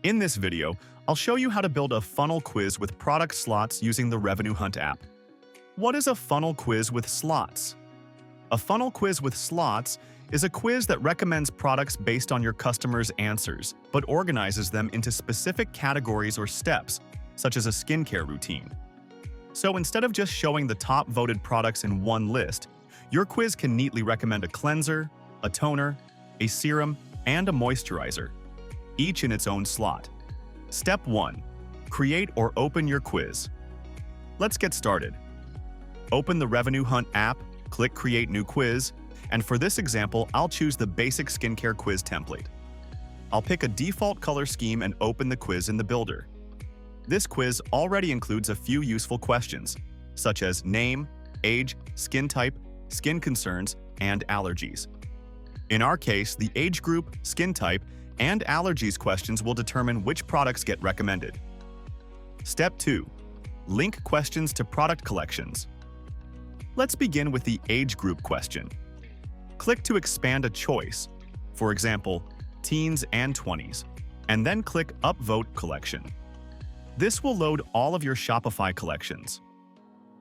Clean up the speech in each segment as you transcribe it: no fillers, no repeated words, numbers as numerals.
In this video, I'll show you how to build a funnel quiz with product slots using the RevenueHunt app. What is a funnel quiz with slots? A funnel quiz with slots is a quiz that recommends products based on your customers' answers, but organizes them into specific categories or steps, such as a skincare routine. So instead of just showing the top voted products in one list, your quiz can neatly recommend a cleanser, a toner, a serum, and a moisturizer, each in its own slot. Step 1. Create or open your quiz. Let's get started. Open the RevenueHunt app, click Create New Quiz, and for this example, I'll choose the basic skincare quiz template. I'll pick a default color scheme and open the quiz in the builder. This quiz already includes a few useful questions, such as name, age, skin type, skin concerns, and allergies. In our case, the age group, skin type, and allergies questions will determine which products get recommended. Step 2. Link questions to product collections. Let's begin with the age group question. Click to expand a choice, for example, teens and 20s, and then click Upvote Collection. This will load all of your Shopify collections.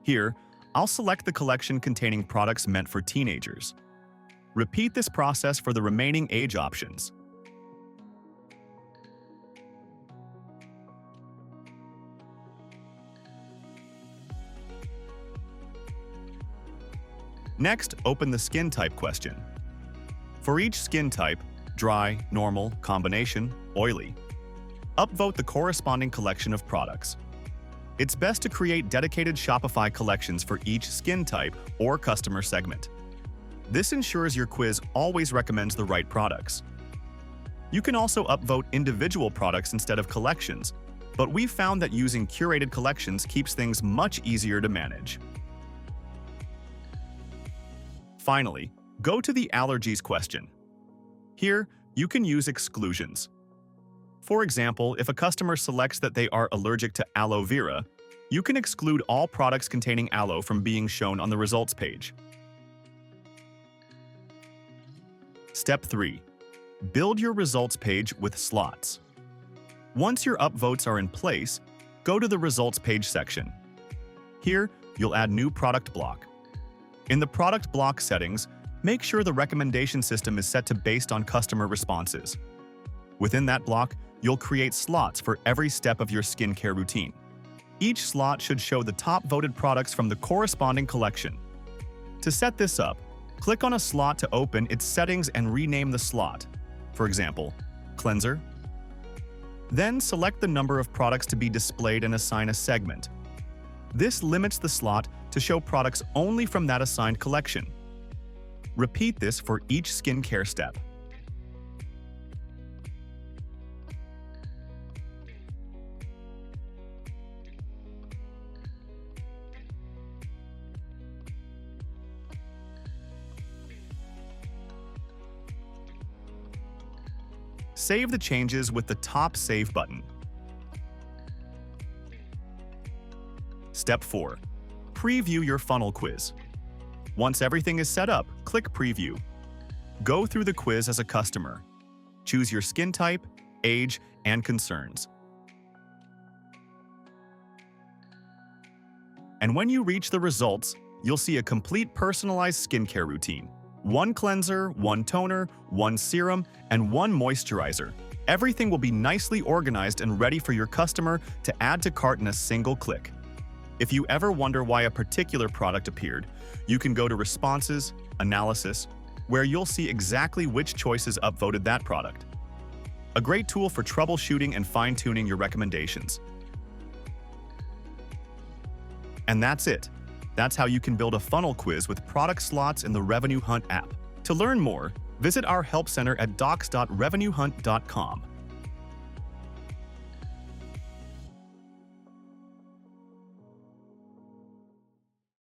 Here, I'll select the collection containing products meant for teenagers. Repeat this process for the remaining age options. Next, open the skin type question. For each skin type, dry, normal, combination, oily, upvote the corresponding collection of products. It's best to create dedicated Shopify collections for each skin type or customer segment. This ensures your quiz always recommends the right products. You can also upvote individual products instead of collections, but we've found that using curated collections keeps things much easier to manage. Finally, go to the allergies question. Here, you can use exclusions. For example, if a customer selects that they are allergic to aloe vera, you can exclude all products containing aloe from being shown on the results page. Step 3. Build your results page with slots. Once your upvotes are in place, go to the results page section. Here, you'll add new product block. In the product block settings, make sure the recommendation system is set to based on customer responses. Within that block, you'll create slots for every step of your skincare routine. Each slot should show the top voted products from the corresponding collection. To set this up, click on a slot to open its settings and rename the slot. For example, cleanser. Then select the number of products to be displayed and assign a segment. This limits the slot to show products only from that assigned collection. Repeat this for each skincare step. Save the changes with the top Save button. Step 4. Preview your funnel quiz. Once everything is set up, click Preview. Go through the quiz as a customer. Choose your skin type, age, and concerns. And when you reach the results, you'll see a complete personalized skincare routine. 1 cleanser, 1 toner, 1 serum, and 1 moisturizer. Everything will be nicely organized and ready for your customer to add to cart in a single click. If you ever wonder why a particular product appeared, you can go to Responses, Analysis, where you'll see exactly which choices upvoted that product. A great tool for troubleshooting and fine-tuning your recommendations. And that's it. That's how you can build a funnel quiz with product slots in the RevenueHunt app. To learn more, visit our help center at docs.revenuehunt.com.